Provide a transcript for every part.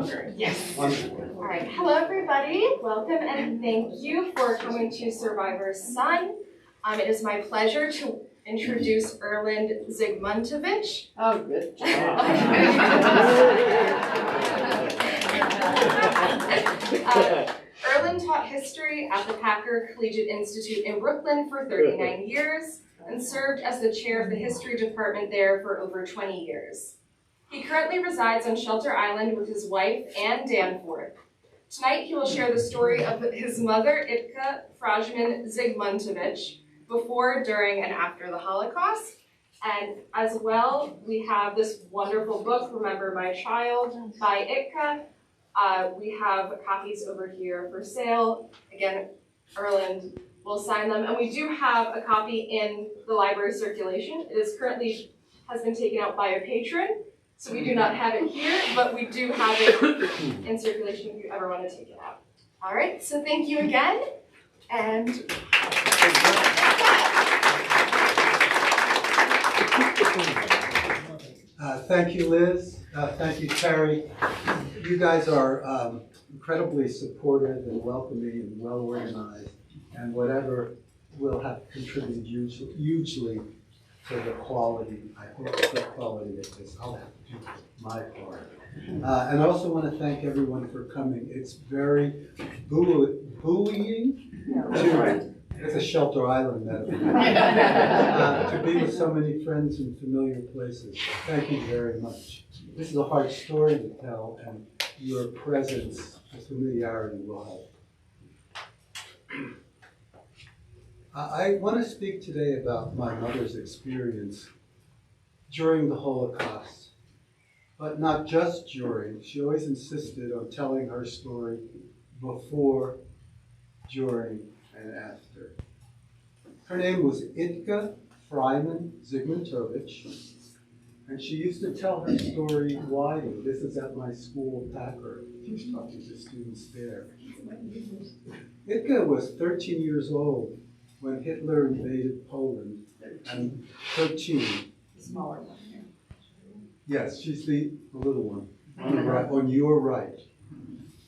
longer. Yes. Wonderful. All right. Hello, everybody. Welcome and thank you for coming to Survivor's Son. It is my pleasure to introduce Erland Zygmuntowicz. Oh, good job. Erland taught history at the Packer Collegiate Institute in Brooklyn for 39 years and served as the chair of the history department there for over 20 years. He currently resides on Shelter Island with his wife, Ann Danforth. Tonight, he will share the story of his mother, Itka Zygmuntowicz, before, during, and after the Holocaust. And as well, we have this wonderful book, Remember My Child, by Itka. We have copies over here for sale. Again, Erland will sign them. And we do have a copy in the library circulation. It is currently has been taken out by a patron, so we do not have it here, but we do have it in circulation if you ever want to take it out. All right, so thank you again. And thank you, Liz. Thank you, Terry. You guys are incredibly supportive and welcoming and well organized, and whatever will have contributed hugely to the quality, I hope, the quality of this. I'll have to do my part. And I also want to thank everyone for coming. It's very buoying to, it's a Shelter Island metaphor, to be with so many friends in familiar places. Thank you very much. This is a hard story to tell, and your presence, the familiarity will help. I want to speak today about my mother's experience during the Holocaust, but not just during. She always insisted on telling her story before, during, and after. Her name was Itka Zygmuntowicz, and she used to tell her story widely. This is at my school, Packer. She's talking to students there. Itka was 13 years old when Hitler invaded Poland, and 13. The smaller one. Yes, she's the little one, on your right.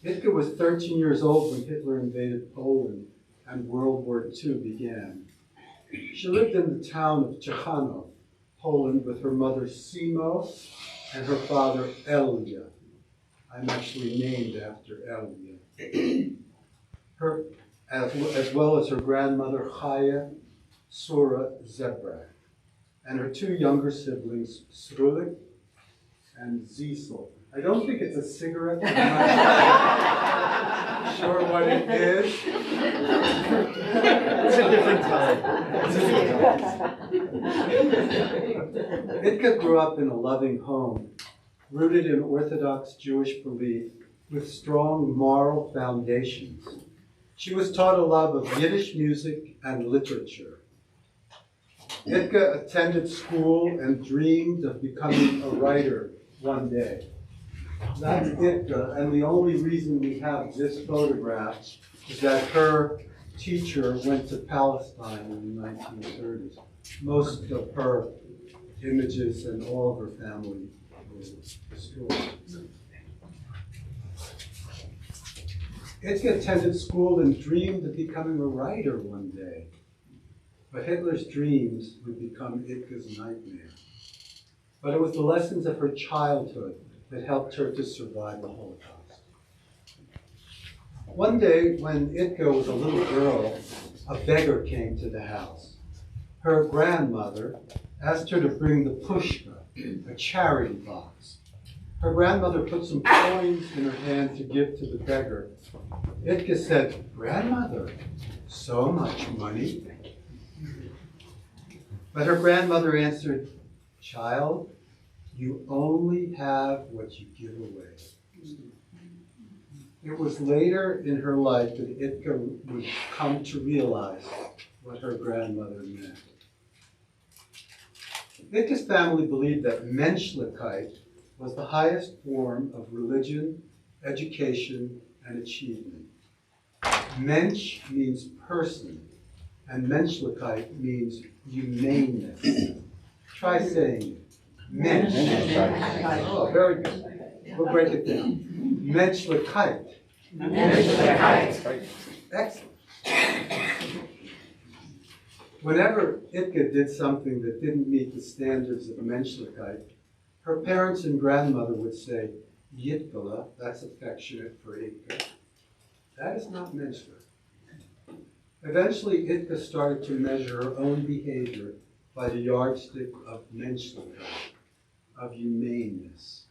Itka was 13 years old when Hitler invaded Poland and World War II began. She lived in the town of Ciechanów, Poland, with her mother Simo and her father Elia. I'm actually named after Elia. As well as her grandmother Chaya Sura Zebrak, and her two younger siblings, Srulik and Zisel. I don't think it's a cigarette. I'm not sure what it is. It's a different time. Itka grew up in a loving home, rooted in Orthodox Jewish belief with strong moral foundations. She was taught a love of Yiddish music and literature. Itka attended school and dreamed of becoming a writer one day. That's Itka, and the only reason we have this photograph is that her teacher went to Palestine in the 1930s. Most of her images and all of her family were destroyed. Itka attended school and dreamed of becoming a writer one day. But Hitler's dreams would become Itka's nightmare. But it was the lessons of her childhood that helped her to survive the Holocaust. One day, when Itka was a little girl, a beggar came to the house. Her grandmother asked her to bring the pushka, a charity box. Her grandmother put some coins in her hand to give to the beggar. Itka said, "Grandmother, so much money." But her grandmother answered, "Child, you only have what you give away." It was later in her life that Itka would come to realize what her grandmother meant. Itka's family believed that menschlichkeit was the highest form of religion, education, and achievement. Mensch means person, and menschlichkeit means humaneness. Try saying it. Mensch. Oh, very good. We'll break it down. menschlichkeit. Menschlichkeit. Excellent. Whenever Itka did something that didn't meet the standards of menschlichkeit, her parents and grandmother would say, Yitkala, that's affectionate for Itka. That is not menschlich. Eventually, Itka started to measure her own behavior by the yardstick of menschlichkeit, of humaneness.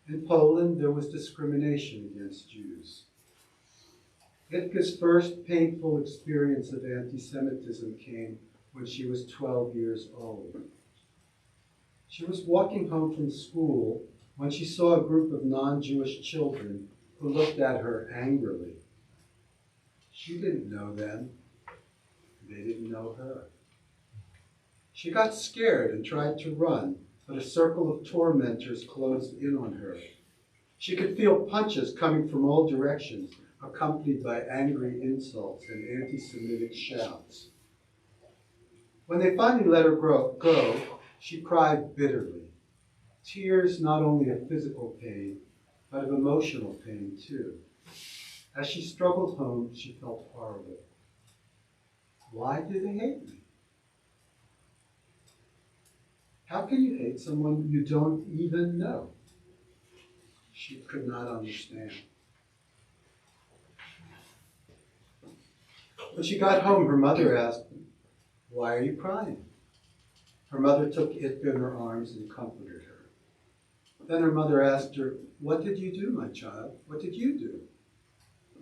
In Poland, there was discrimination against Jews. Itka's first painful experience of anti-Semitism came when she was 12 years old. She was walking home from school when she saw a group of non-Jewish children who looked at her angrily. She didn't know them. They didn't know her. She got scared and tried to run, but a circle of tormentors closed in on her. She could feel punches coming from all directions, accompanied by angry insults and anti-Semitic shouts. When they finally let her go, she cried bitterly. Tears not only of physical pain, but of emotional pain too. As she struggled home, she felt horrible. Why do they hate me? How can you hate someone you don't even know? She could not understand. When she got home, her mother asked, "Why are you crying?" Her mother took Itka in her arms and comforted her. Then her mother asked her, "What did you do, my child? What did you do?"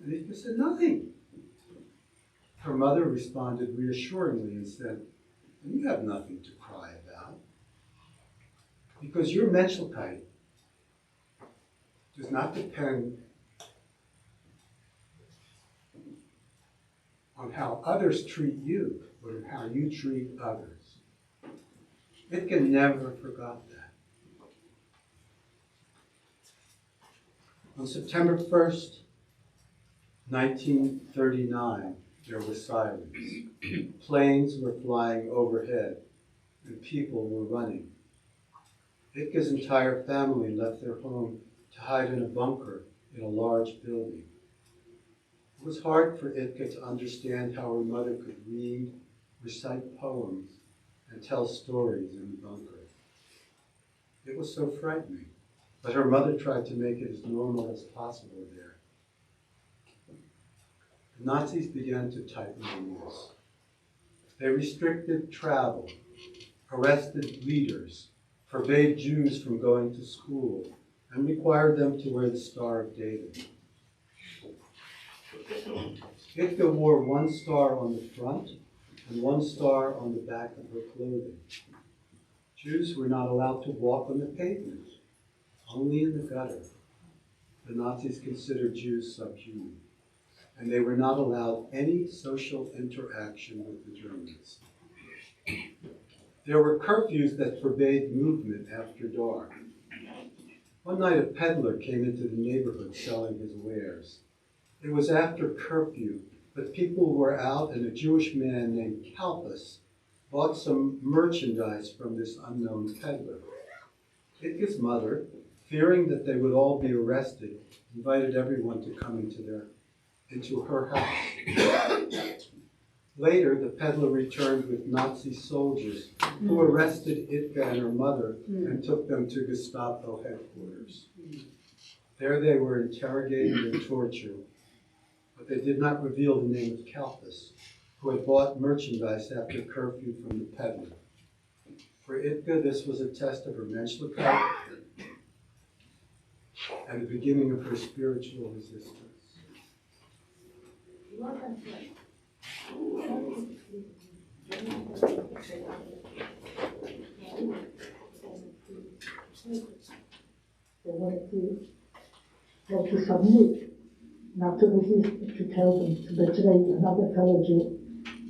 And Itka said, "Nothing." Her mother responded reassuringly and said, "You have nothing to cry about, because your menschlichkeit does not depend on how others treat you, but on how you treat others." Itka never forgot that. On September 1st, 1939, there was silence. Planes were flying overhead, and people were running. Itka's entire family left their home to hide in a bunker in a large building. It was hard for Itka to understand how her mother could read, recite poems, and tell stories in the bunker. It was so frightening, but her mother tried to make it as normal as possible there. The Nazis began to tighten the rules. They restricted travel, arrested leaders, forbade Jews from going to school, and required them to wear the Star of David. Itka wore one star on the front and one star on the back of her clothing. Jews were not allowed to walk on the pavement, only in the gutter. The Nazis considered Jews subhuman, and they were not allowed any social interaction with the Germans. There were curfews that forbade movement after dark. One night a peddler came into the neighborhood selling his wares. It was after curfew, but people were out, and a Jewish man named Kalpas bought some merchandise from this unknown peddler. Itka's mother, fearing that they would all be arrested, invited everyone to come into her house. Later, the peddler returned with Nazi soldiers who arrested Itka and her mother and took them to Gestapo headquarters. There they were interrogated and tortured, but they did not reveal the name of Kalpas, who had bought merchandise after curfew from the peddler. For Itka, this was a test of her menschlichkeit and the beginning of her spiritual resistance. They wanted to submit, not to resist, to tell them, to betray another fellow Jew.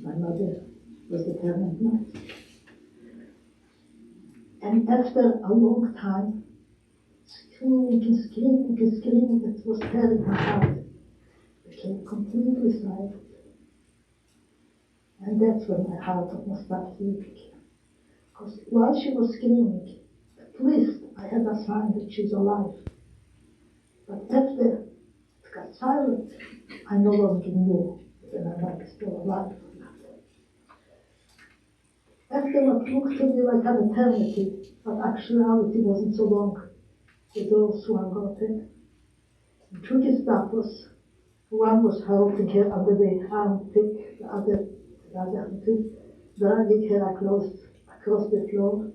My mother was determined not. And after a long time, screaming and screaming and screaming, that was tearing her heart, became completely silent. And that's when my heart almost stopped beating. Because while she was screaming, at least I had a sign that she's alive. But after it got silent, I no longer knew that I might be still alive or not. After what looked to me like an eternity, but actuality wasn't so long, the door swung open. And two Gestapos, one was holding her under the armpit, the other armpit, dragging her across the floor.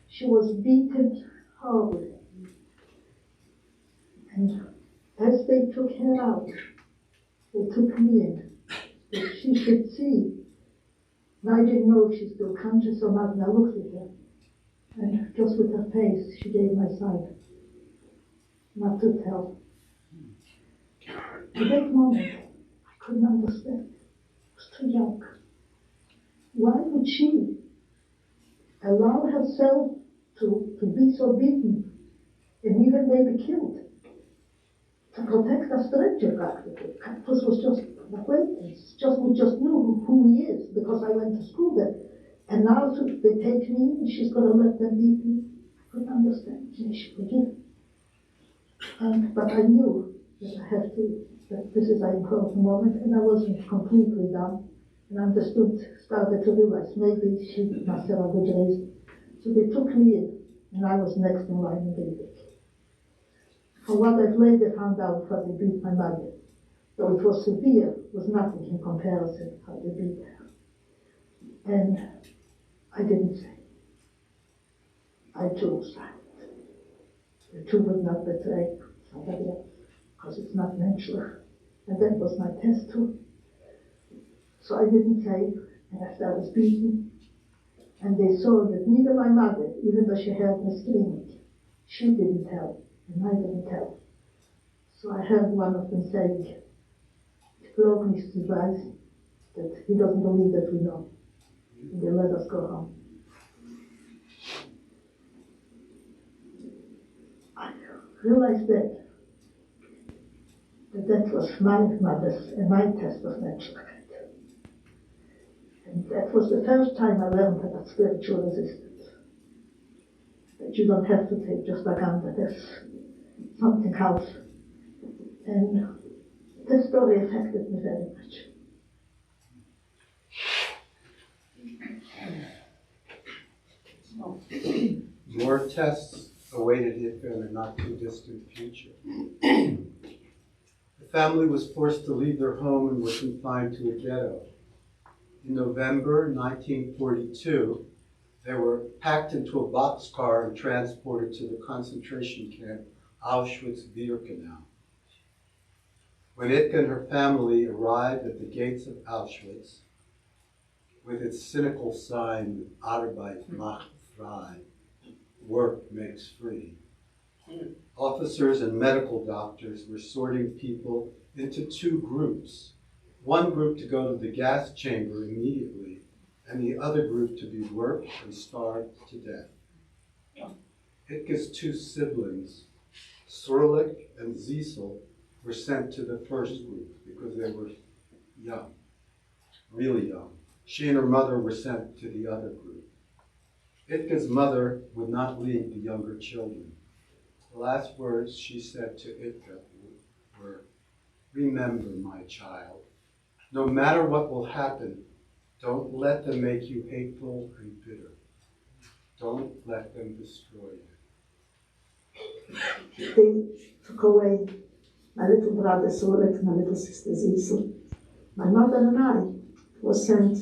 She was beaten horribly. And as they took her out, they took me in, that she should see. And I didn't know if she's still conscious or not, and I looked at her. And just with her face, she gave my side. Not to tell. At that moment, I couldn't understand. I was too young. Why would she allow herself to be so beaten and even maybe killed? To protect a stranger, practically. Cactus was just an acquaintance. We just knew who he is because I went to school there. And now they take me and she's going to let them beat me. I couldn't understand. Maybe she forgive. But I knew that I have to, that this is an important moment, and I wasn't completely dumb. And understood, started to realize maybe she must have a good reason. So they took me in, and I was next in line in the week. For what I've later found out, how they beat my mother, though it was severe, was nothing in comparison how they beat her. And I didn't say. I too was silent. The two would not betray somebody else, because it's not menschlich. And that was my test too. So I didn't say, and after I was beaten, and they saw that neither my mother, even though she heard me screaming, she didn't tell, and I didn't tell. So I heard one of them saying, "Glaub nicht zu weiß," that he doesn't believe that we know. And they let us go home. I realized that was my mother's and my test of menschlichkeit. And that was the first time I learned about spiritual resistance. That you don't have to take just a gun, that there's something else. And this story affected me very much. More tests awaited Itka in the not-too-distant future. The family was forced to leave their home and were confined to a ghetto. In November 1942, they were packed into a boxcar and transported to the concentration camp Auschwitz-Birkenau. When Itka and her family arrived at the gates of Auschwitz, with its cynical sign, Arbeit macht frei, work makes free, officers and medical doctors were sorting people into two groups. One group to go to the gas chamber immediately, and the other group to be worked and starved to death. Itka's two siblings, Srulik and Zisel, were sent to the first group because they were young, really young. She and her mother were sent to the other group. Itka's mother would not leave the younger children. The last words she said to Itka were, "Remember, my child, no matter what will happen, don't let them make you hateful and bitter. Don't let them destroy you." They took away my little brother Sulik, my little sister Zisel. My mother and I were sent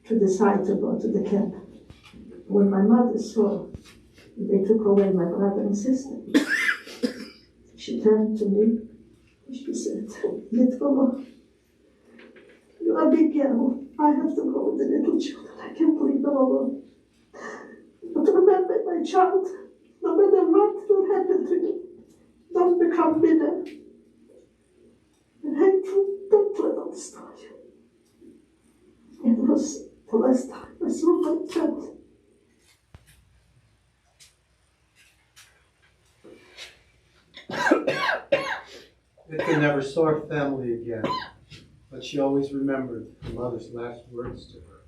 to decide to go to the camp. When my mother saw they took away my brother and sister, she turned to me and she said, "Yitka, you are a big girl. I have to go with the little children. I can't leave them alone. But remember, my child, no matter what will happen to you, don't become bitter and hateful. Don't let them destroy you." It was the last time I saw my child. Itka never saw her family again, but she always remembered her mother's last words to her.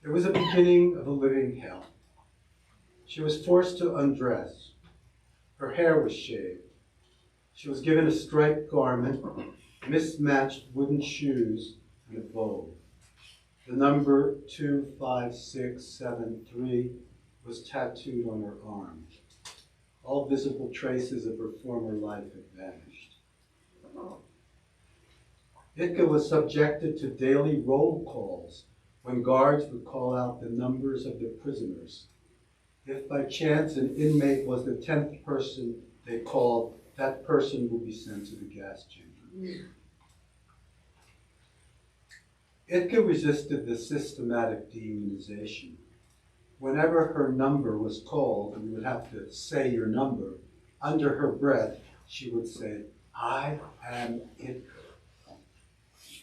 It was the beginning of a living hell. She was forced to undress. Her hair was shaved. She was given a striped garment, mismatched wooden shoes, and a bow. The number 25673 was tattooed on her arm. All visible traces of her former life had vanished. Itka was subjected to daily roll calls when guards would call out the numbers of the prisoners. If by chance an inmate was the 10th person they called, that person would be sent to the gas chamber. Itka resisted the systematic dehumanization. Whenever her number was called, and you would have to say your number, under her breath, she would say, "I am Itka."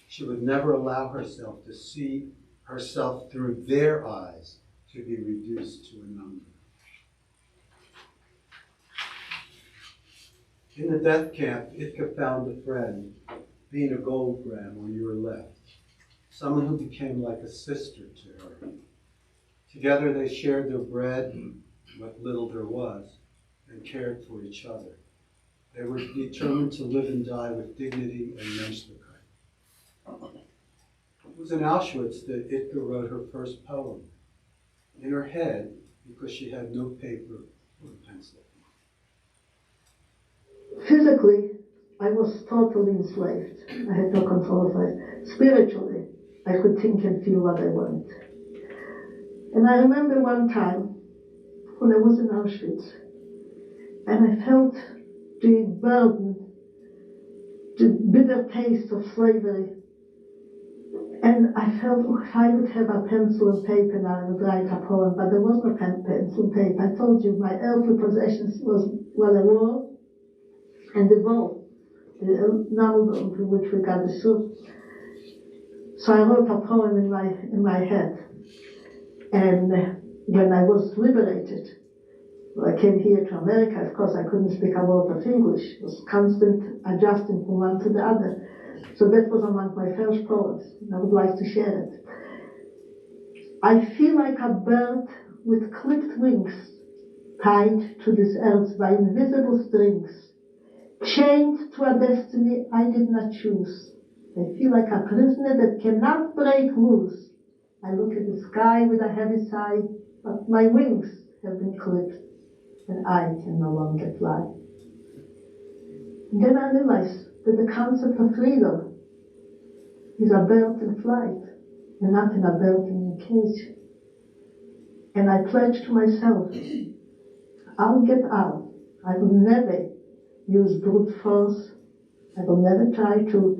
She would never allow herself to see herself through their eyes, to be reduced to a number. In the death camp, Itka found a friend, being a goldgram when you were left, someone who became like a sister to her. Together they shared their bread, what little there was, and cared for each other. They were determined to live and die with dignity and menschlichkeit. It was in Auschwitz that Itka wrote her first poem, in her head, because she had no paper or pencil. Physically, I was totally enslaved. I had no control of it. Spiritually, I could think and feel what I wanted. And I remember one time when I was in Auschwitz, and I felt the burden, the bitter taste of slavery. And I felt, oh, if I would have a pencil and paper now, I would write a poem, but there was no pencil and paper. I told you my earthly possessions was, well, a wall and the bowl, the novel from which we got the soup. So I wrote a poem in my head. And when I was liberated, I came here to America. Of course, I couldn't speak a word of English. It was constant adjusting from one to the other. So that was among my first poems, and I would like to share it. I feel like a bird with clipped wings, tied to this earth by invisible strings, chained to a destiny I did not choose. I feel like a prisoner that cannot break loose. I look at the sky with a heavy sigh, but my wings have been clipped, and I can no longer fly. And then I realized that the concept of freedom is a bird in flight, and not in a bird in a cage. And I pledged to myself, I'll get out. I will never use brute force. I will never try to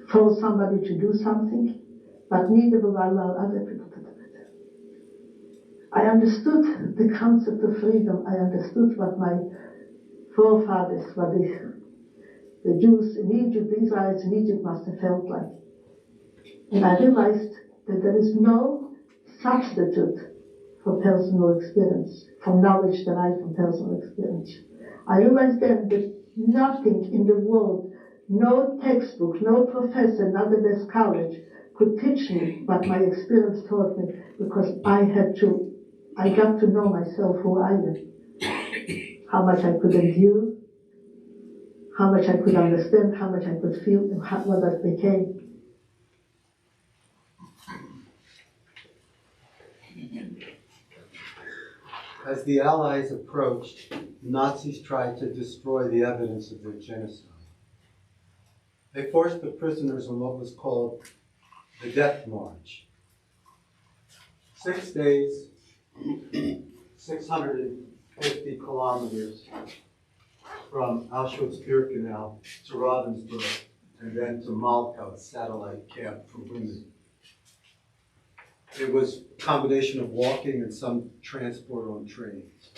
force somebody to do something, but neither will I allow other people to do it. I understood the concept of freedom. I understood what my forefathers, what the Jews in Egypt, the Israelites in Egypt must have felt like. And I realized that there is no substitute for personal experience, from knowledge derived from personal experience. I realized then that nothing in the world, no textbook, no professor, not the best college, could teach me what my experience taught me, because I got to know myself, who I am, how much I could endure, how much I could understand, how much I could feel, and what I became. As the Allies approached, the Nazis tried to destroy the evidence of their genocide. They forced the prisoners on what was called the Death March. 6 days, 650 kilometers from Auschwitz-Birkenau to Ravensbrück, and then to Malchow, a satellite camp for women. It was a combination of walking and some transport on trains.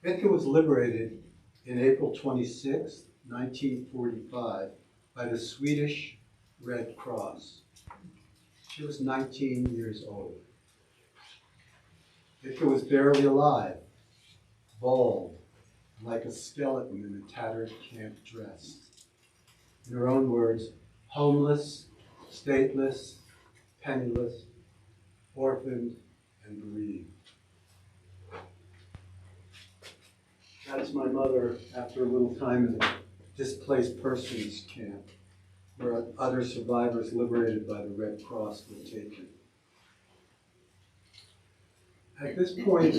Itka was liberated in April 26, 1945, by the Swedish Red Cross. She was 19 years old. Itka was barely alive, bald, like a skeleton in a tattered camp dress. In her own words, homeless, stateless, penniless, orphaned, and bereaved. That's my mother after a little time in a displaced persons camp, where other survivors liberated by the Red Cross were taken. At this point,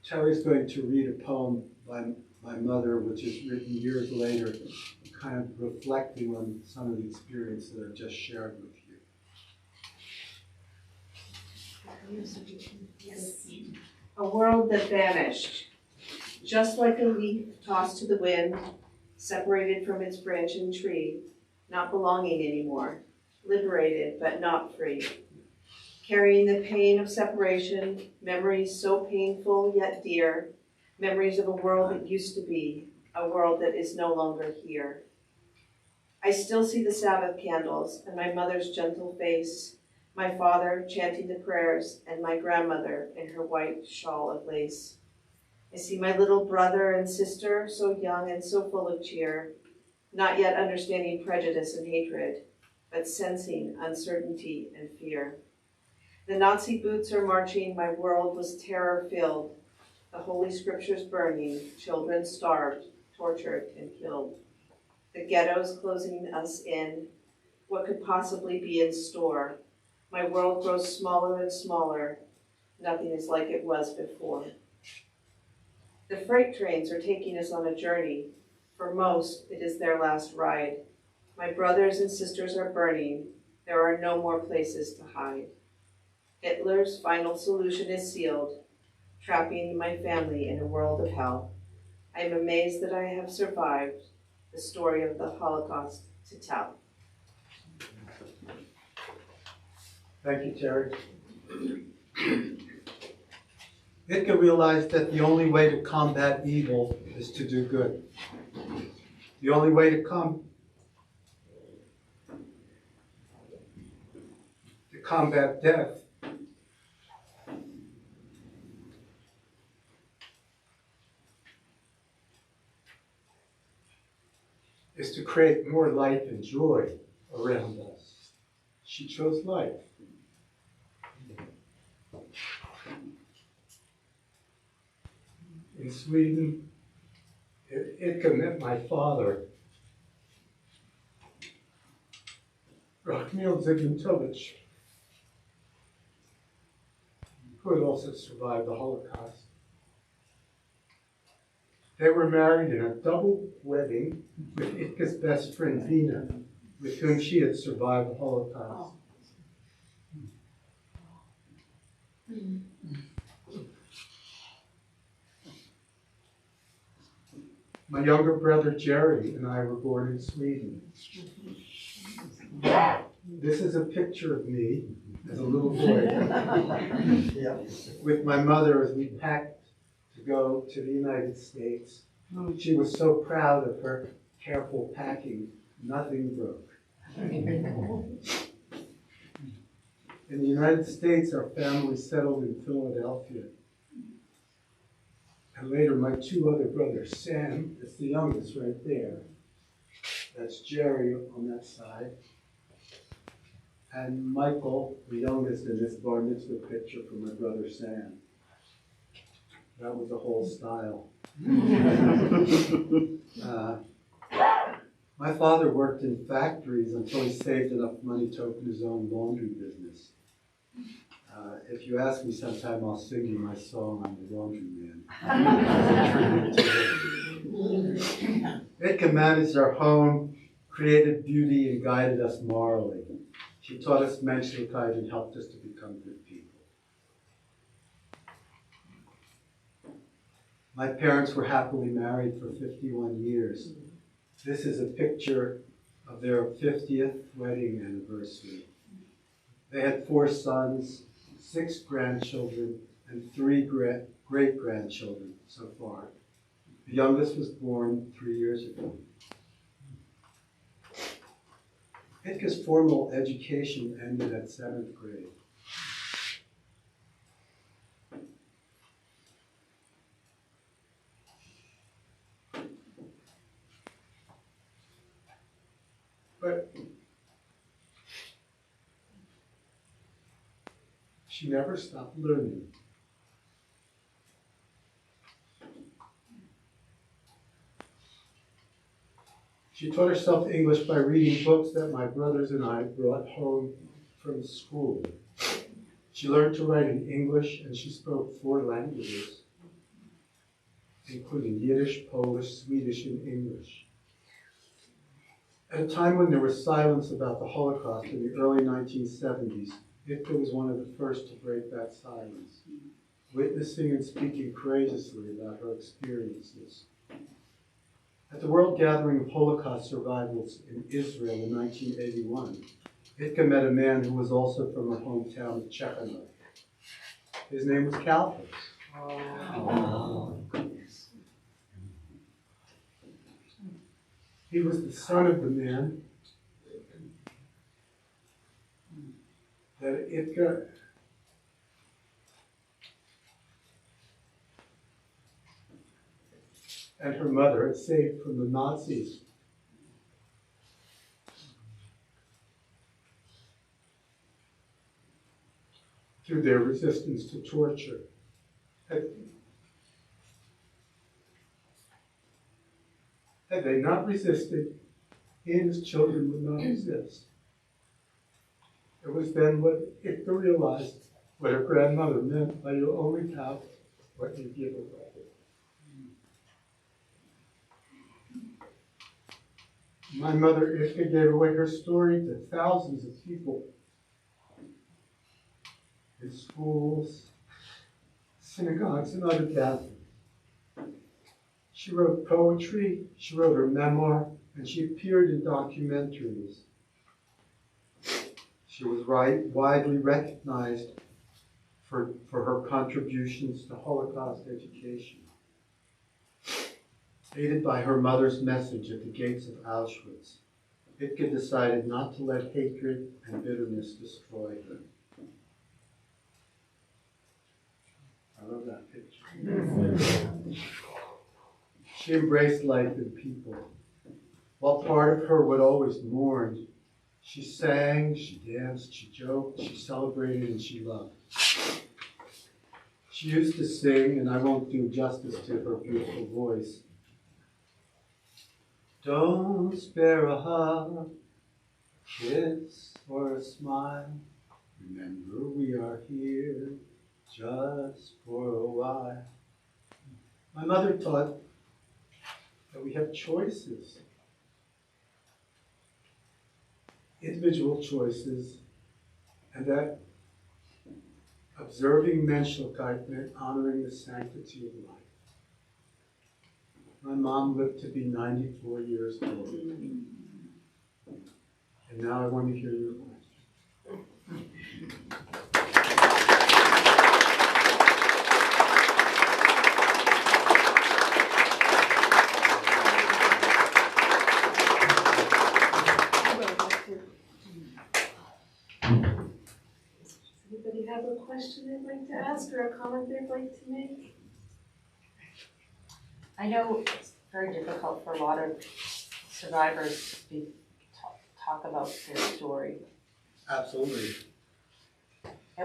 Terry's going to read a poem by my mother, which is written years later, kind of reflecting on some of the experience that I've just shared with you. Yes. A world that vanished, just like a leaf tossed to the wind, separated from its branch and tree, not belonging anymore, liberated but not free. Carrying the pain of separation, memories so painful yet dear, memories of a world that used to be, a world that is no longer here. I still see the Sabbath candles and my mother's gentle face, my father chanting the prayers, and my grandmother in her white shawl of lace. I see my little brother and sister, so young and so full of cheer, not yet understanding prejudice and hatred, but sensing uncertainty and fear. The Nazi boots are marching, my world was terror-filled, the holy scriptures burning, children starved, tortured, and killed. The ghettos closing us in, what could possibly be in store? My world grows smaller and smaller, nothing is like it was before. The freight trains are taking us on a journey. For most, it is their last ride. My brothers and sisters are burning, there are no more places to hide. Hitler's final solution is sealed, trapping my family in a world of hell. I am amazed that I have survived the story of the Holocaust to tell. Thank you, Terry. Itka realized that the only way to combat evil is to do good. The only way to combat death is to create more life and joy around us. She chose life. In Sweden, Itka met my father, Erland Zygmuntowicz, who had also survived the Holocaust. They were married in a double wedding with Itka's best friend, Vina, with whom she had survived the Holocaust. My younger brother, Jerry, and I were born in Sweden. This is a picture of me as a little boy with my mother as we packed to go to the United States. She was so proud of her careful packing, nothing broke. In the United States, our family settled in Philadelphia. And later, my two other brothers, Sam, that's the youngest right there. That's Jerry on that side. And Michael, the youngest in this bar mitzvah picture from my brother Sam. That was the whole style. My father worked in factories until he saved enough money to open his own laundry business. If you ask me sometime, I'll sing you my song, I'm the Laundry Man. Itka managed our home, created beauty, and guided us morally. She taught us menschlichkeit and helped us to become good people. My parents were happily married for 51 years. This is a picture of their 50th wedding anniversary. They had 4 sons, 6 grandchildren, and 3 great-grandchildren so far. The youngest was born 3 years ago. Itka's formal education ended at 7th grade. But she never stopped learning. She taught herself English by reading books that my brothers and I brought home from school. She learned to write in English, and she spoke 4 languages, including Yiddish, Polish, Swedish, and English. At a time when there was silence about the Holocaust in the early 1970s, Itka was one of the first to break that silence, witnessing and speaking courageously about her experiences. At the World Gathering of Holocaust Survivors in Israel in 1981, Itka met a man who was also from her hometown of Czechoslovakia. His name was Calvin. He was the son of the man that Itka and her mother had saved from the Nazis. Through their resistance to torture. Had they not resisted, he and his children would not exist. It was then what Itka realized what her grandmother meant by you only have what you give away. My mother, Itka, gave away her story to thousands of people in schools, synagogues, and other gatherings. She wrote poetry, she wrote her memoir, and she appeared in documentaries. She was widely recognized for her contributions to Holocaust education. Aided by her mother's message at the gates of Auschwitz, Itka decided not to let hatred and bitterness destroy her. I love that picture. She embraced life and people. While part of her would always mourn, she sang, she danced, she joked, she celebrated, and she loved. She used to sing, and I won't do justice to her beautiful voice. Don't spare a hug, kiss, or a smile. Remember, we are here just for a while. My mother taught that we have choices, individual choices, and that observing menschlichkeit meant honoring the sanctity of life. My mom lived to be 94 years old. And now I want to hear your question. Anybody have a question they'd like to ask or a comment they'd like to make? I know it's very difficult for a lot of survivors to talk about their story. Absolutely.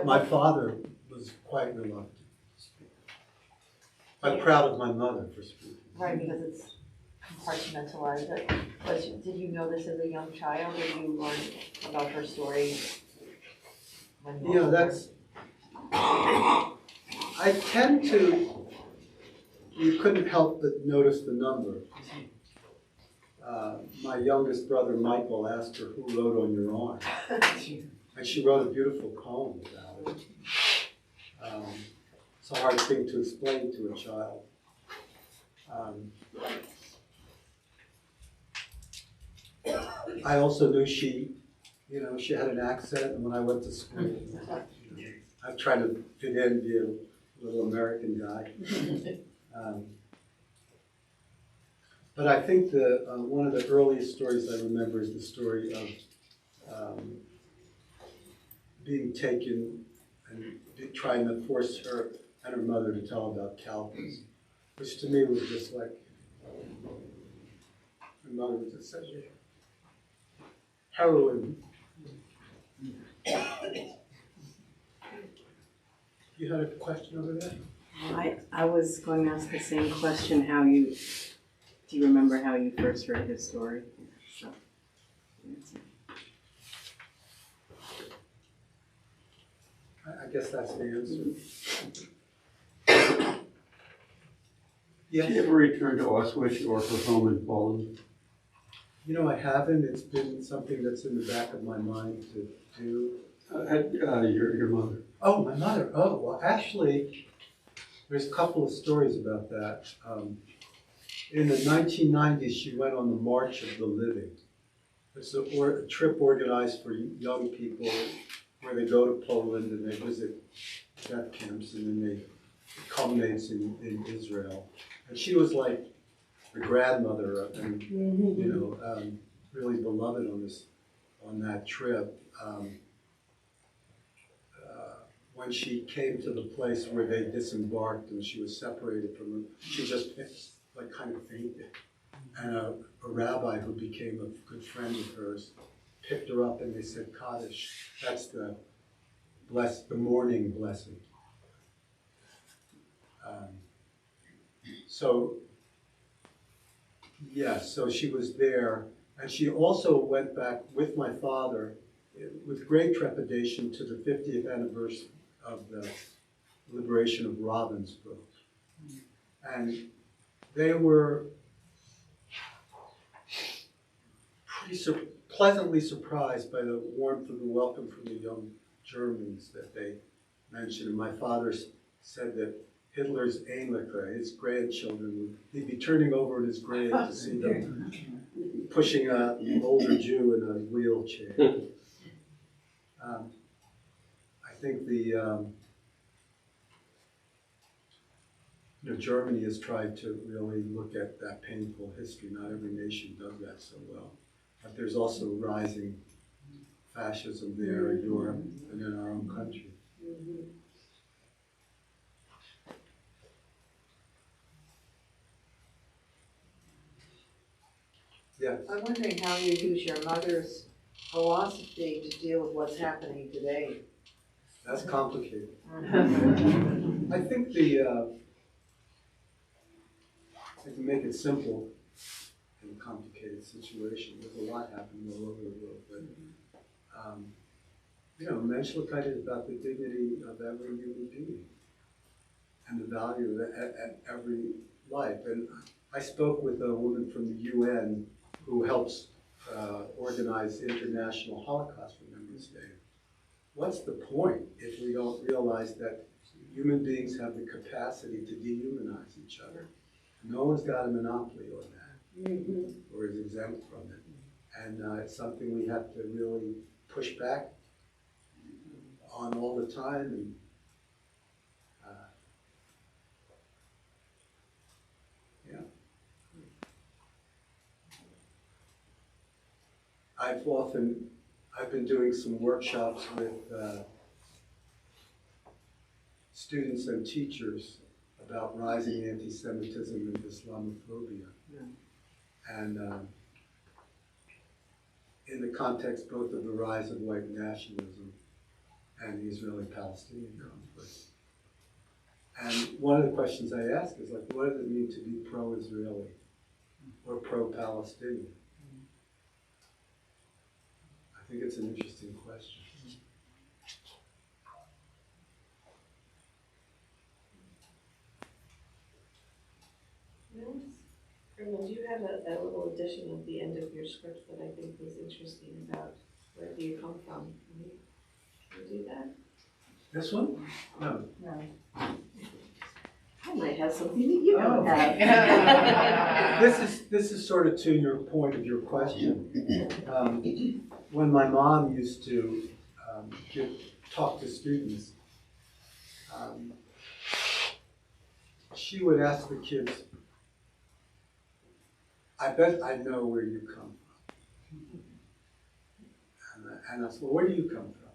My father was quite reluctant to speak. I'm proud of my mother for speaking. Right, because it's compartmentalized. Did you know this as a young child, or you learned about her story when you were older? That's, I tend to, you couldn't help but notice the number. My youngest brother, Michael, asked her, who wrote on your arm? And she wrote a beautiful poem about it. It's a hard thing to explain to a child. I also knew she had an accent, and when I went to school, I'm trying to fit in, be a little American guy. But I think one of the earliest stories I remember is the story of being taken and trying to force her and her mother to tell about Calvin's, which to me was just like, her mother was just such a heroine. You had a question over there? I was going to ask the same question. Do you remember how you first heard his story? I guess that's the answer. Did you Yes. ever return to Auschwitz or her home in Poland? You know, I haven't. It's been something that's in the back of my mind to do. Your mother. Oh, my mother. Oh, well, actually, there's a couple of stories about that. In the 1990s, she went on the March of the Living. It's a trip organized for young people where they go to Poland and they visit death camps, and then it culminates in Israel. And she was like the grandmother and really beloved on that trip. When she came to the place where they disembarked and she was separated from them, she just like kind of fainted. And a rabbi who became a good friend of hers picked her up and they said, Kaddish, that's the morning blessing. So she was there, and she also went back with my father with great trepidation to the 50th anniversary of the liberation of Ravensbrück. And they were pleasantly surprised by the warmth of the welcome from the young Germans that they mentioned. And my father said that Hitler's Enkelkinder, his grandchildren, he'd be turning over in his grave to see them pushing an older Jew in a wheelchair. I think Germany has tried to really look at that painful history. Not every nation does that so well. But there's also rising fascism there in Europe and in our own country. Yes. I'm wondering how you use your mother's philosophy to deal with what's happening today. That's complicated. I think to make it simple in a complicated situation, there's a lot happening all over the world. But menschlichkeit is about the dignity of every human being and the value of every life. And I spoke with a woman from the UN who helps organize International Holocaust Remembrance Day. What's the point if we don't realize that human beings have the capacity to dehumanize each other? No one's got a monopoly on that, or is exempt from it. And it's something we have to really push back on all the time. And I've been doing some workshops with students and teachers about rising anti-Semitism and Islamophobia. And in the context both of the rise of white nationalism and the Israeli-Palestinian conflict. And one of the questions I ask is, like, what does it mean to be pro-Israeli or pro-Palestinian? I think it's an interesting question. Erland, you have a little addition at the end of your script that I think was interesting about where do you come from. Can you do that? This one? No. I might have something that you don't have. This is sort of to your point of your question. When my mom used to talk to students, she would ask the kids, I bet I know where you come from. And I said, well, where do you come from?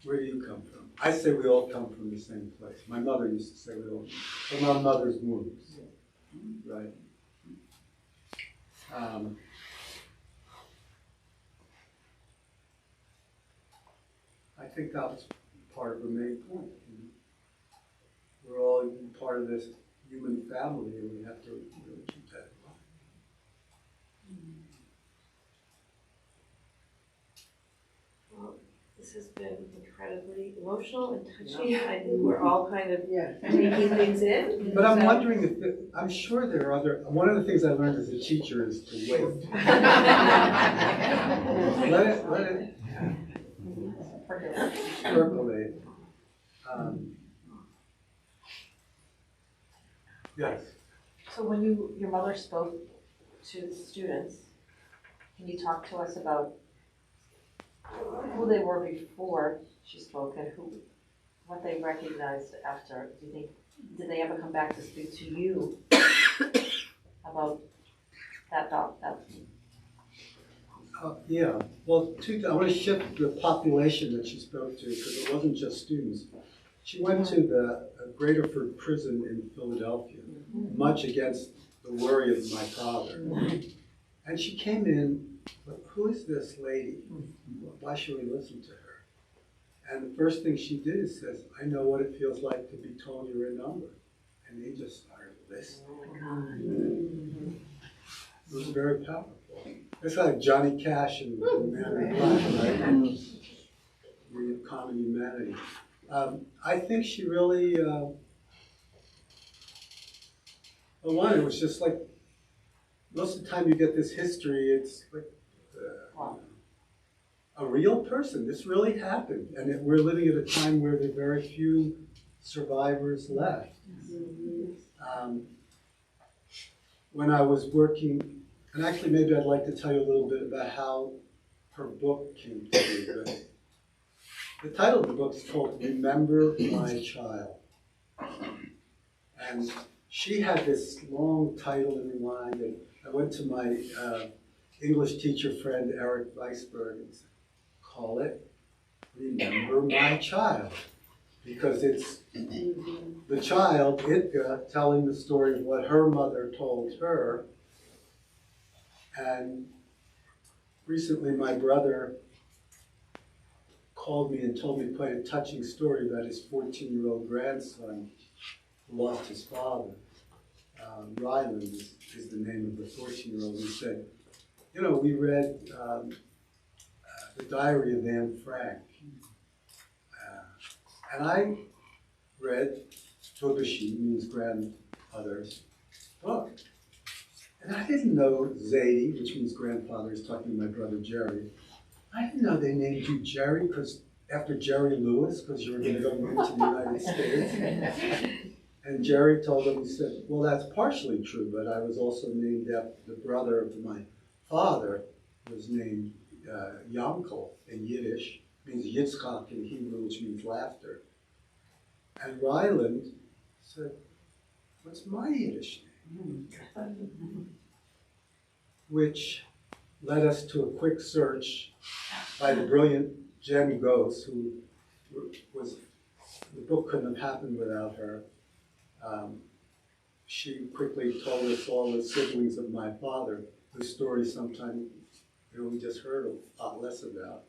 Where do you come from? I say we all come from the same place. My mother used to say we all from our mother's wombs, right? I think that was part of the main point. We're all part of this human family, and we have to really keep that in has been incredibly emotional and touching. I think we're all kind of taking things in. But I'm So- wondering if, I'm sure there are other, one of the things I learned as a teacher is to wait. Let it percolate. Yes. So when your mother spoke to the students, can you talk to us about who they were before she spoke and what they recognized after? Do you think, did they ever come back to speak to you about that doc? Yeah, well, I want to shift the population that she spoke to, because it wasn't just students. She went to the Graterford prison in Philadelphia, much against the worry of my father. And she came in, who is this lady? Why should we listen to her? And the first thing she did is says, I know what it feels like to be told you're a number. And they just started listening. It was very powerful. It's like Johnny Cash and Man in Black, right? The common humanity. I think she really, well, one, it was just like, most of the time you get this history, it's like a real person. This really happened. And we're living at a time where there are very few survivors left. When I was working, and actually maybe I'd like to tell you a little bit about how her book came to be. But the title of the book is called Remember My Child. And she had this long title in her mind, and I went to my English teacher friend Eric Weisberg and said, call it Remember My Child. Because it's the child, Itka, telling the story of what her mother told her. And recently my brother called me and told me quite a touching story about his 14-year-old grandson who lost his father. Ryland is the name of the 14-year-old. He said, you know, we read the diary of Anne Frank. And I read Togashi, means grandmother's book. And I didn't know Zadie, which means grandfather, is talking to my brother Jerry. I didn't know they named you Jerry after Jerry Lewis, because you were going to go into the United States. And Jerry told him, he said, well, that's partially true, but I was also named after the brother of my father, was named Yankel in Yiddish, means Yitzchak in Hebrew, which means laughter. And Ryland said, what's my Yiddish name? Which led us to a quick search by the brilliant Jen Goss, who was, the book couldn't have happened without her. She quickly told us all the siblings of my father, whose story sometimes we just heard a lot less about.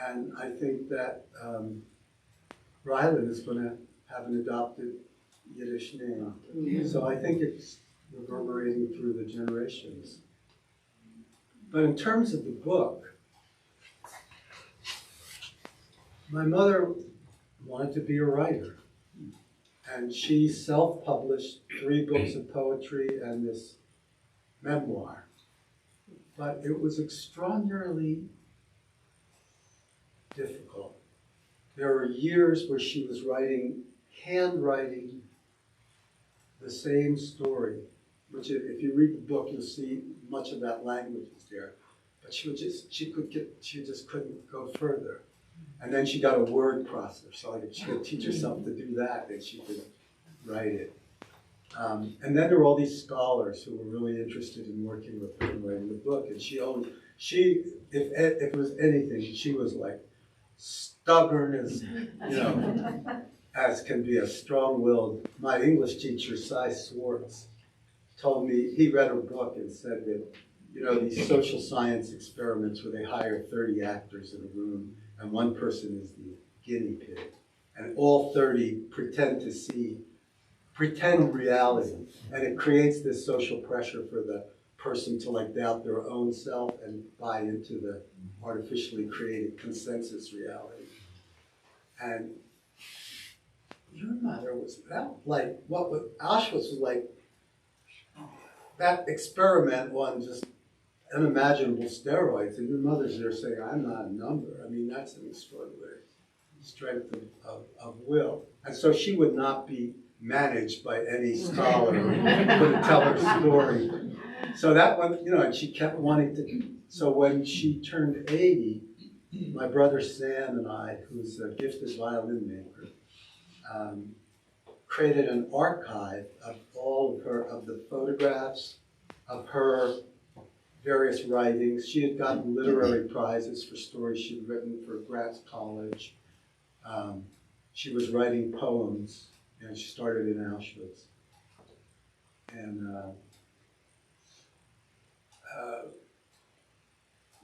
And I think that Ryland is going to have an adopted Yiddish name. So I think it's reverberating through the generations. But in terms of the book, my mother wanted to be a writer. And she self-published 3 books of poetry and this memoir. But it was extraordinarily difficult. There were years where she was handwriting the same story, which if you read the book, you'll see much of that language is there. But she just couldn't go further. And then she got a word processor, so she could teach herself to do that, and she could write it. And then there were all these scholars who were really interested in working with her and writing the book. And if it was anything, she was like stubborn as can be, a strong-willed. My English teacher, Cy Swartz, told me, he read her book and said that, these social science experiments where they hire 30 actors in a room and one person is the guinea pig, and all 30 pretend reality, and it creates this social pressure for the person to like doubt their own self and buy into the artificially created consensus reality. And your mother was that like what Auschwitz was like, that experiment on just unimaginable steroids, and your mother's there saying, I'm not a number. I mean, that's an extraordinary strength of will. And so she would not be managed by any scholar who couldn't tell her story. So that one, you know, and she kept wanting to. So when she turned 80, my brother Sam and I, who's a gifted violin maker, created an archive of all of the photographs of her various writings. She had gotten literary prizes for stories she'd written for Grants College. She was writing poems, and she started in Auschwitz. And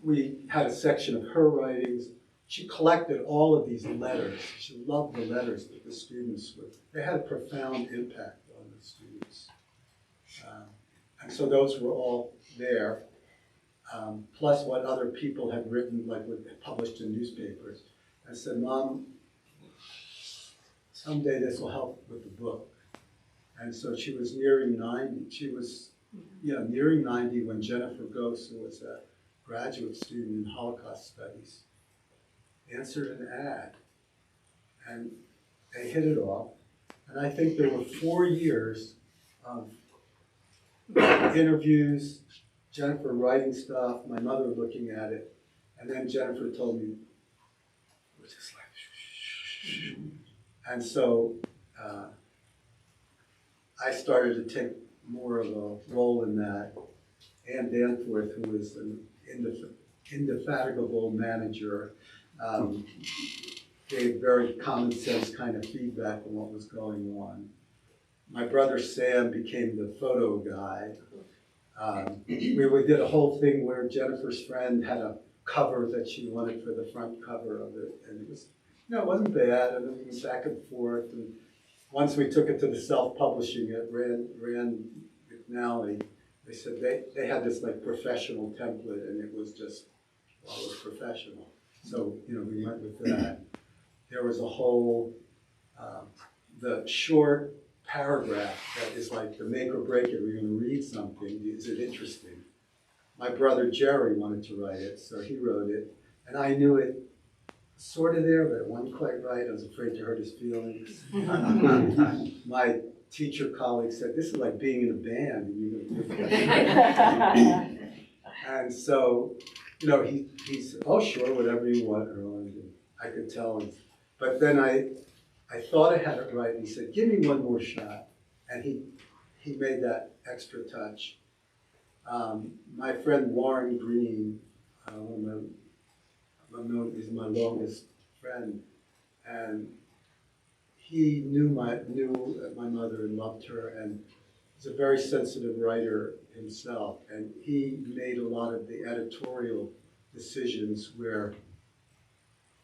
we had a section of her writings. She collected all of these letters. She loved the letters that the students would. They had a profound impact on the students. And so those were all there, plus what other people had written, like what they published in newspapers. I said, Mom, someday this will help with the book. And so she was nearing 90. She was, nearing 90 when Jennifer Gose, who was a graduate student in Holocaust studies, answered an ad. And they hit it off. And I think there were 4 years of interviews, Jennifer writing stuff, my mother looking at it, and then Jennifer told me, it was just like, shh. And so I started to take more of a role in that. Ann Danforth, who was an indefatigable manager, gave very common sense kind of feedback on what was going on. My brother Sam became the photo guy. We did a whole thing where Jennifer's friend had a cover that she wanted for the front cover of it, and it was, it wasn't bad, and it went back and forth. And once we took it to the self-publishing at Rand McNally, they said they had this like professional template, and it was just, well, it was professional. So we went with that. There was a whole the short paragraph that is like the make or break it. We're going to read something. Is it interesting? My brother Jerry wanted to write it, so he wrote it, and I knew it sort of there, but it wasn't quite right. I was afraid to hurt his feelings. My teacher colleague said, "This is like being in a band." And so, he said, "Oh, sure, whatever you want, Erland." And I could tell him. But then I thought I had it right, and he said, "Give me one more shot." And he made that extra touch. My friend Warren Green, is my longest friend, and he knew my mother and loved her, and he's a very sensitive writer himself, and he made a lot of the editorial decisions where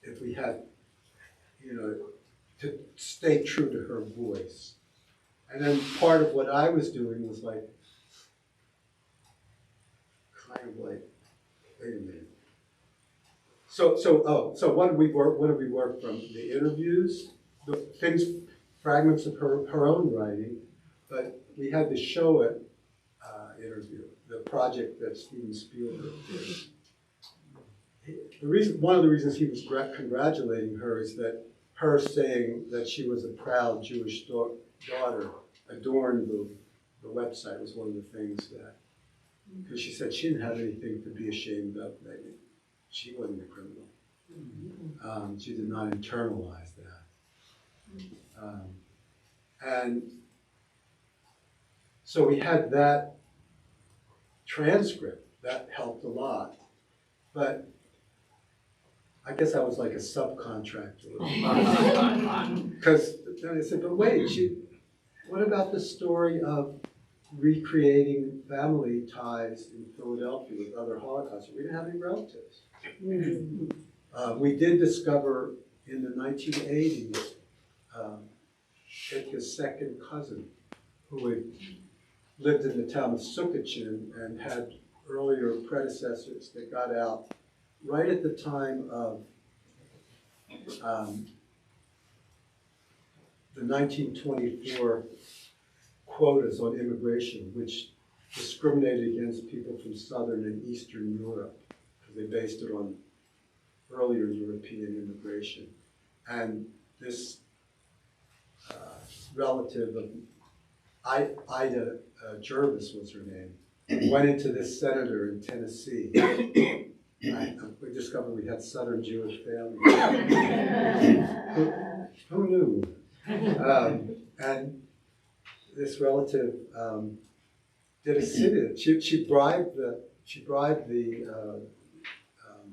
if we had, to stay true to her voice. And then part of what I was doing was like, kind of like, wait a minute. So what did we work from? The interviews, the things, fragments of her own writing, but we had the Show It interview, the project that Steven Spielberg did. One of the reasons he was congratulating her is that her saying that she was a proud Jewish daughter adorned the website was one of the things that, because she said she didn't have anything to be ashamed of. Maybe she wasn't a criminal. She did not internalize that. And so we had that transcript. That helped a lot. But I guess I was like a subcontractor. Because then I said, but wait, what about the story of recreating family ties in Philadelphia with other Holocausts? We didn't have any relatives. We did discover in the 1980s Itka's second cousin, who had lived in the town of Sukhachin and had earlier predecessors that got out right at the time of the 1924 quotas on immigration, which discriminated against people from Southern and Eastern Europe, because they based it on earlier European immigration. And this relative of Ida Jervis was her name, went into this senator in Tennessee. We discovered we had Southern Jewish families. Who knew? And this relative did a sit-in. She bribed the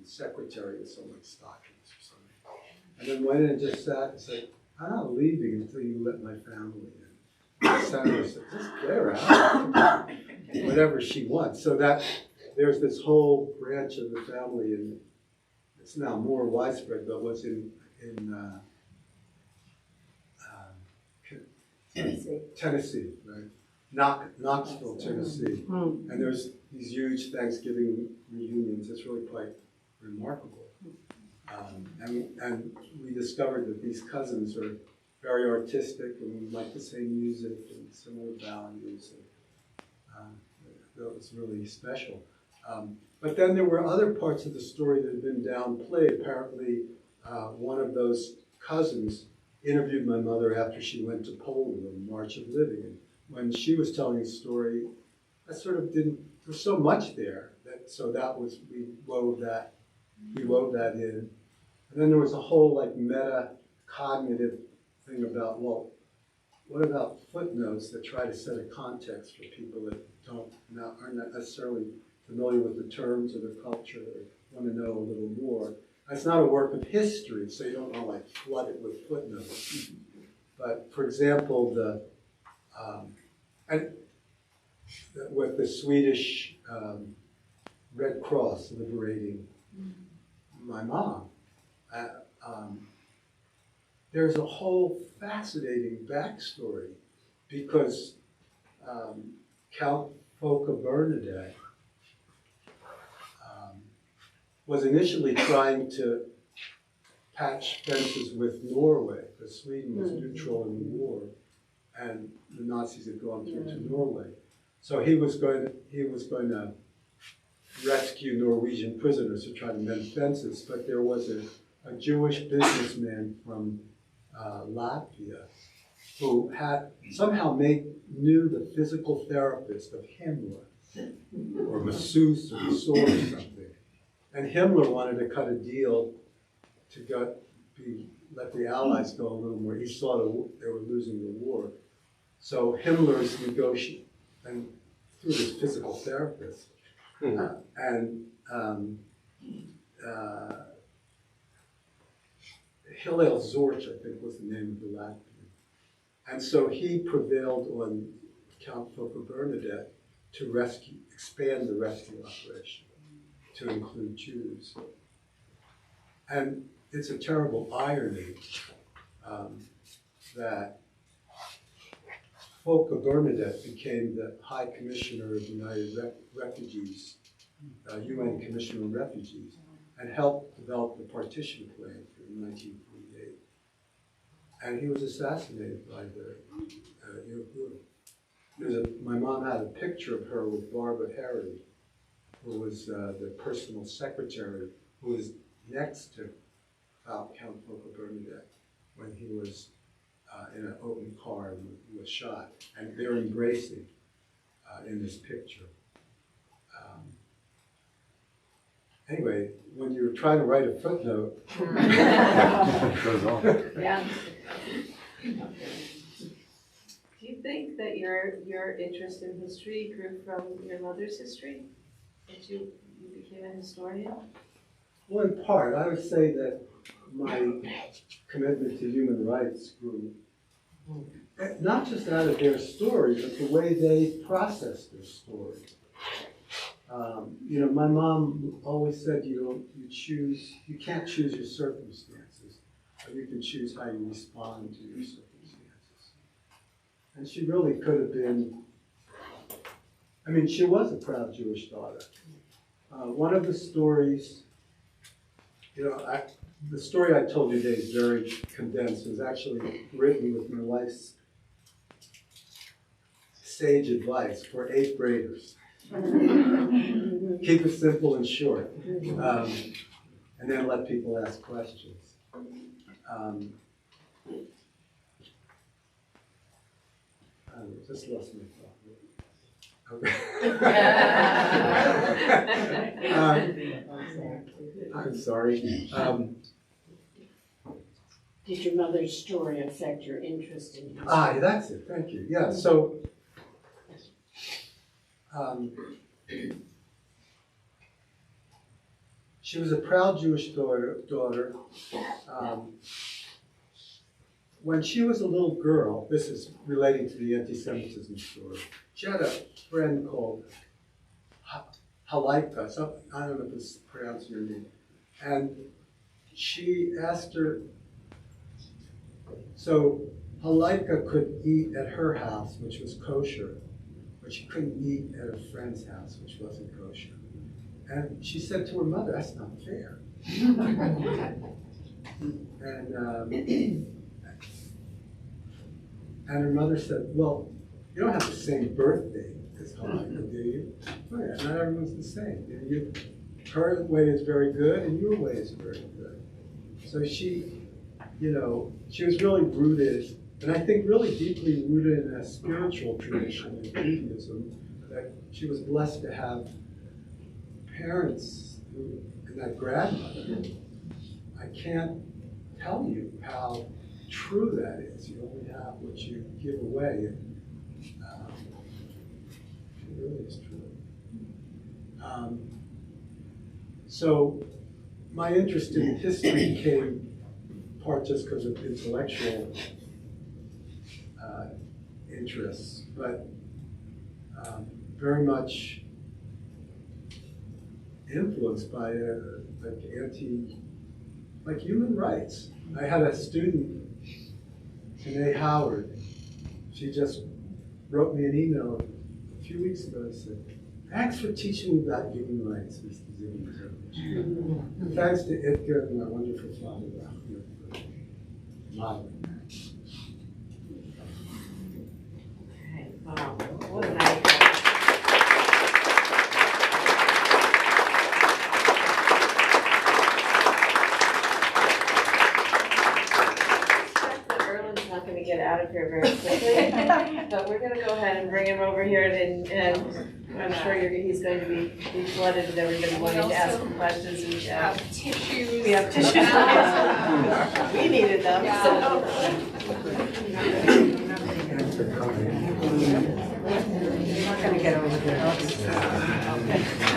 secretary with some like stockings or something, and then went in and just sat and said, "I'm not leaving until you let my family in." The senator said, "Just get her out, whatever she wants." So that there's this whole branch of the family, and it's now more widespread, but was in Tennessee, right? Knoxville, Tennessee. And there's these huge Thanksgiving reunions. It's really quite remarkable. And we discovered that these cousins are very artistic and we like the same music and similar values. And that was really special. But then there were other parts of the story that had been downplayed. Apparently, one of those cousins interviewed my mother after she went to Poland on March of Living. And when she was telling the story, I sort of didn't, there was so much there, so that was, we wove that in. And then there was a whole like meta-cognitive thing about, well, what about footnotes that try to set a context for people that aren't necessarily familiar with the terms of the culture or want to know a little more. It's not a work of history, so you don't want to like flood it with footnotes. But for example, with the Swedish Red Cross liberating my mom, there's a whole fascinating backstory because Count Folke Bernadette was initially trying to patch fences with Norway, because Sweden was neutral in the war, and the Nazis had gone through to Norway. So he was going to rescue Norwegian prisoners to try to mend fences, but there was a Jewish businessman from Latvia who had somehow knew the physical therapist of Himmler, or masseuse or masseur or something. And Himmler wanted to cut a deal to let the Allies go a little more. He saw they were losing the war. So Himmler's negotiating, and through his physical therapist, Hillel Zorch, I think was the name of the Latvian. And so he prevailed on Count Folke Bernadette to expand the rescue operation to include Jews. And it's a terrible irony that Folke Bernadette became the High Commissioner of United Refugees, UN Commissioner of Refugees, and helped develop the partition plan in 1948. And he was assassinated by the Irgun. My mom had a picture of her with Barbara Harry, who was the personal secretary, who was next to Count Folke Bernadette when he was in an open car and was shot. And they're embracing in this picture. Anyway, when you're trying to write a footnote, Yeah. Do you think that your interest in history grew from your mother's history? That you became a historian? well, in part, I would say that my commitment to human rights grew not just out of their story, but the way they process their story. My mom always said you can't choose your circumstances, but you can choose how you respond to your circumstances. And she really could have been I mean, she was a proud Jewish daughter. One of the stories, the story I told you today is very condensed. It was actually written with my wife's sage advice for 8th graders. Keep it simple and short, and then let people ask questions. I just lost my thought. Okay. I'm sorry. Did your mother's story affect your interest in history? That's it. Thank you. Yeah. So, she was a proud Jewish daughter. When she was a little girl, this is relating to the anti-Semitism story, she had a friend called Itka, so I don't know if this is pronounced your name, and she asked her, so Itka could eat at her house, which was kosher, but she couldn't eat at a friend's house, which wasn't kosher. And she said to her mother, that's not fair. And her mother said, well, you don't have the same birthday as Itka, do you? Oh yeah, not everyone's the same. Her way is very good, and your way is very good. So she was really rooted, and I think really deeply rooted in a spiritual tradition in Judaism, that she was blessed to have parents and that grandmother. I can't tell you how true that is. You only have what you give away. And, it really is true. So my interest in history came part just because of intellectual interests, but very much influenced by like human rights. I had a student, Janae Howard. She just wrote me an email a few weeks ago and said, thanks for teaching me about human rights, Mr. Zygmuntowicz. And thanks to Itka and my wonderful father, for modeling that. Okay, wow, what a night. Erland's not going to get out of here very quickly, but we're going to go ahead and bring him over here, and I'm sure he's going to be flooded with everybody wanting to ask him questions. And, We have tissues. we have tissues. We needed them. So. Thanks for coming. We're not going to get over there.